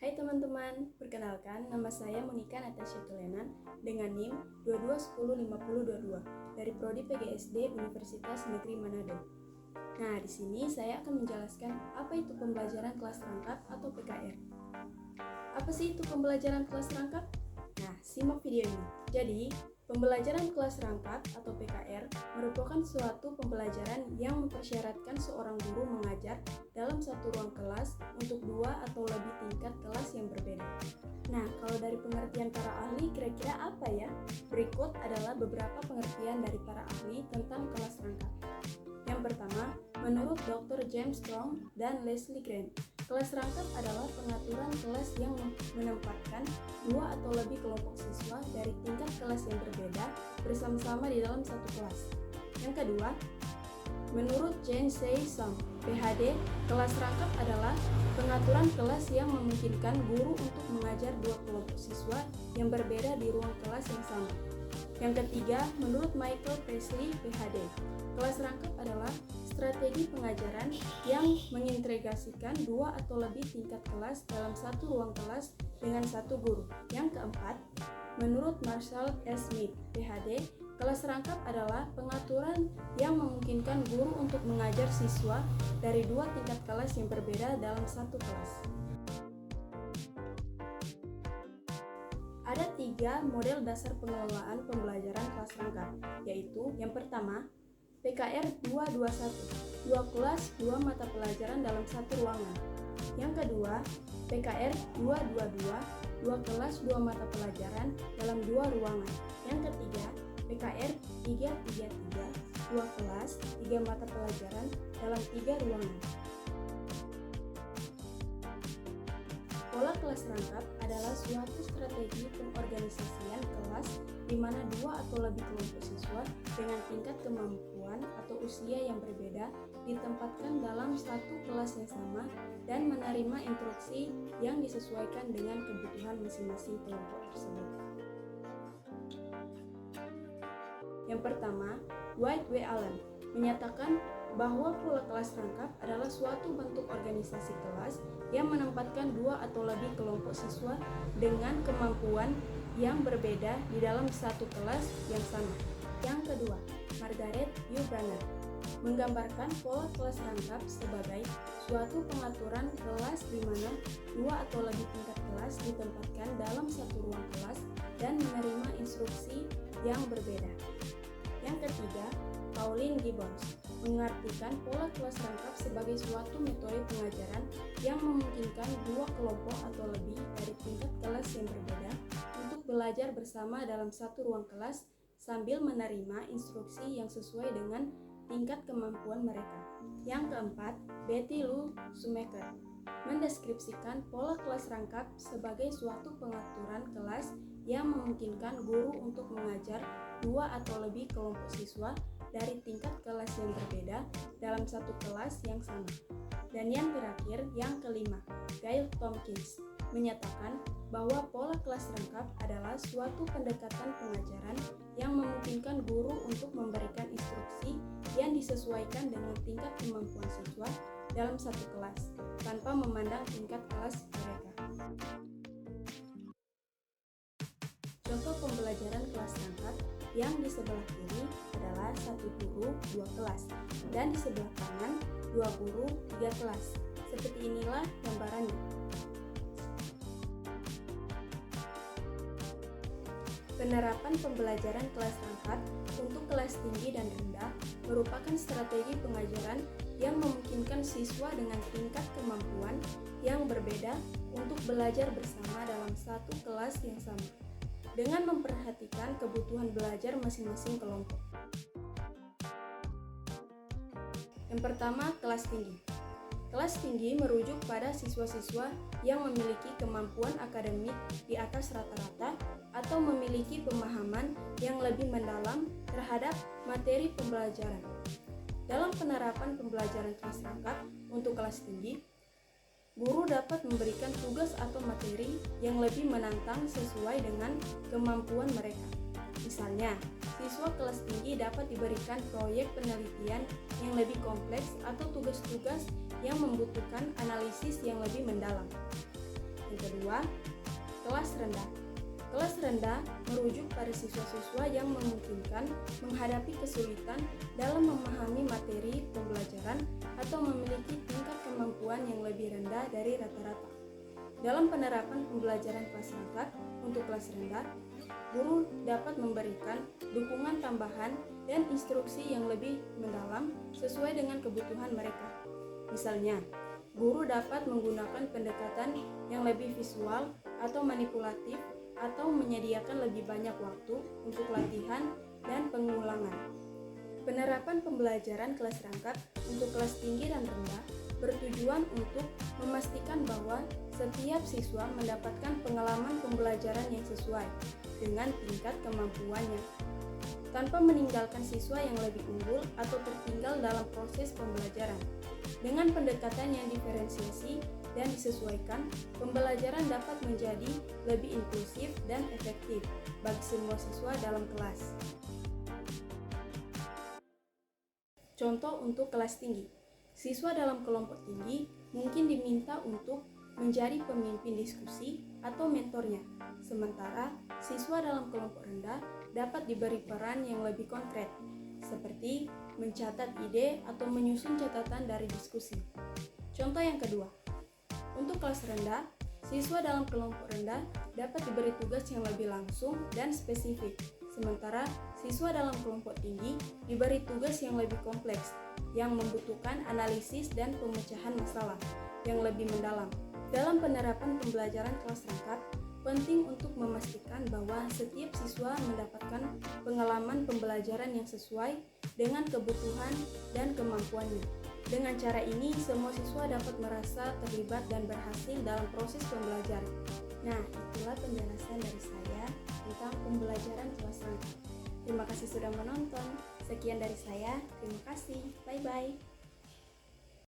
Hai teman-teman, perkenalkan nama saya Monika Natasha Tulenan dengan NIM 22105022 dari Prodi PGSD Universitas Negeri Manado. Nah, di sini saya akan menjelaskan apa itu pembelajaran kelas rangkap atau PKR. Apa sih itu pembelajaran kelas rangkap? Nah, simak video ini. Jadi, pembelajaran kelas rangkap atau PKR merupakan suatu pembelajaran yang mempersyaratkan seorang guru mengajar dalam satu ruang kelas untuk 2 atau lebih tingkat kelas yang berbeda. Nah, kalau dari pengertian para ahli kira-kira apa ya? Berikut adalah beberapa pengertian dari para ahli tentang kelas rangkap. Yang pertama, menurut Dr. James Strong dan Leslie Grant, kelas rangkap adalah pengaturan kelas yang menempatkan 2 atau lebih kelompok siswa dari tingkat kelas yang berbeda bersama-sama di dalam satu kelas. Yang kedua, menurut Jane Say Sung, PhD, kelas rangkap adalah pengaturan kelas yang memungkinkan guru untuk mengajar 2 kelompok siswa yang berbeda di ruang kelas yang sama. Yang ketiga, menurut Michael Presley, PhD, kelas rangkap adalah strategi pengajaran yang mengintegrasikan 2 atau lebih tingkat kelas dalam satu ruang kelas dengan satu guru. Yang keempat, menurut Marshall S. Smith, PhD, kelas rangkap adalah pengaturan yang memungkinkan guru untuk mengajar siswa dari 2 tingkat kelas yang berbeda dalam satu kelas. Ada 3 model dasar pengelolaan pembelajaran kelas rangkap, yaitu yang pertama, PKR 221, 2 kelas, 2 mata pelajaran dalam satu ruangan. Yang kedua, PKR 222, 2 kelas, 2 mata pelajaran dalam 2 ruangan. Yang ketiga, PKR 333, 2 kelas, 3 mata pelajaran dalam 3 ruangan. Pola kelas rangkap adalah suatu strategi pengorganisasian kelas di mana 2 atau lebih kelompok siswa dengan tingkat kemampuan atau usia yang berbeda ditempatkan dalam satu kelas yang sama dan menerima instruksi yang disesuaikan dengan kebutuhan masing-masing kelompok tersebut. Yang pertama, White W. Allen menyatakan bahwa pola kelas rangkap adalah suatu bentuk organisasi kelas yang menempatkan 2 atau lebih kelompok siswa dengan kemampuan yang berbeda di dalam satu kelas yang sama. Yang kedua, Margaret U. Branner menggambarkan pola kelas rangkap sebagai suatu pengaturan kelas di mana 2 atau lebih tingkat kelas ditempatkan dalam satu ruang kelas dan menerima instruksi yang berbeda. Yang ketiga, Pauline Gibbons mengartikan pola kelas rangkap sebagai suatu metode pengajaran yang memungkinkan 2 kelompok atau lebih dari tingkat kelas yang berbeda untuk belajar bersama dalam satu ruang kelas sambil menerima instruksi yang sesuai dengan tingkat kemampuan mereka. Yang keempat, Betty Lou Schumacher mendeskripsikan pola kelas rangkap sebagai suatu pengaturan kelas yang memungkinkan guru untuk mengajar 2 atau lebih kelompok siswa dari tingkat kelas yang berbeda dalam satu kelas yang sama. Dan yang terakhir, yang kelima, Gail Tompkins menyatakan bahwa pola kelas rangkap adalah suatu pendekatan pengajaran yang memungkinkan guru untuk memberikan instruksi yang disesuaikan dengan tingkat kemampuan siswa dalam satu kelas, tanpa memandang tingkat kelas mereka. Contoh pembelajaran kelas rangkap yang di sebelah kiri adalah 1 guru, 2 kelas, dan di sebelah kanan 2 guru, 3 kelas. Seperti inilah gambarannya. Penerapan pembelajaran kelas rangkap untuk kelas tinggi dan rendah merupakan strategi pengajaran yang memungkinkan siswa dengan tingkat kemampuan yang berbeda untuk belajar bersama dalam satu kelas yang sama, dengan memperhatikan kebutuhan belajar masing-masing kelompok. Yang pertama, kelas tinggi. Kelas tinggi merujuk pada siswa-siswa yang memiliki kemampuan akademik di atas rata-rata atau memiliki pemahaman yang lebih mendalam terhadap materi pembelajaran. Dalam penerapan pembelajaran kelas rangkap untuk kelas tinggi, guru dapat memberikan tugas atau materi yang lebih menantang sesuai dengan kemampuan mereka. Misalnya, siswa kelas tinggi dapat diberikan proyek penelitian yang lebih kompleks atau tugas-tugas yang membutuhkan analisis yang lebih mendalam. Yang kedua, kelas rendah. Kelas rendah merujuk pada siswa-siswa yang memungkinkan menghadapi kesulitan dalam memahami materi pembelajaran atau memiliki tingkat kemampuan yang lebih rendah dari rata-rata. Dalam penerapan pembelajaran kelas rangkap untuk kelas rendah, guru dapat memberikan dukungan tambahan dan instruksi yang lebih mendalam sesuai dengan kebutuhan mereka. Misalnya, guru dapat menggunakan pendekatan yang lebih visual atau manipulatif atau menyediakan lebih banyak waktu untuk latihan dan pengulangan. Penerapan pembelajaran kelas rangkap untuk kelas tinggi dan rendah bertujuan untuk memastikan bahwa setiap siswa mendapatkan pengalaman pembelajaran yang sesuai dengan tingkat kemampuannya, tanpa meninggalkan siswa yang lebih unggul atau tertinggal dalam proses pembelajaran. Dengan pendekatan yang diferensiasi dan disesuaikan, pembelajaran dapat menjadi lebih inklusif dan efektif bagi semua siswa dalam kelas. Contoh untuk kelas tinggi. Siswa dalam kelompok tinggi mungkin diminta untuk menjadi pemimpin diskusi atau mentornya, sementara siswa dalam kelompok rendah dapat diberi peran yang lebih konkret, seperti mencatat ide atau menyusun catatan dari diskusi. Contoh yang kedua, untuk kelas rendah, siswa dalam kelompok rendah dapat diberi tugas yang lebih langsung dan spesifik, sementara siswa dalam kelompok tinggi diberi tugas yang lebih kompleks, yang membutuhkan analisis dan pemecahan masalah yang lebih mendalam. Dalam penerapan pembelajaran kelas rangkap, penting untuk memastikan bahwa setiap siswa mendapatkan pengalaman pembelajaran yang sesuai dengan kebutuhan dan kemampuannya. Dengan cara ini, semua siswa dapat merasa terlibat dan berhasil dalam proses pembelajaran. Nah, itulah penjelasan dari saya tentang pembelajaran kelas rangkap. Terima kasih sudah menonton. Sekian dari saya. Terima kasih. Bye-bye.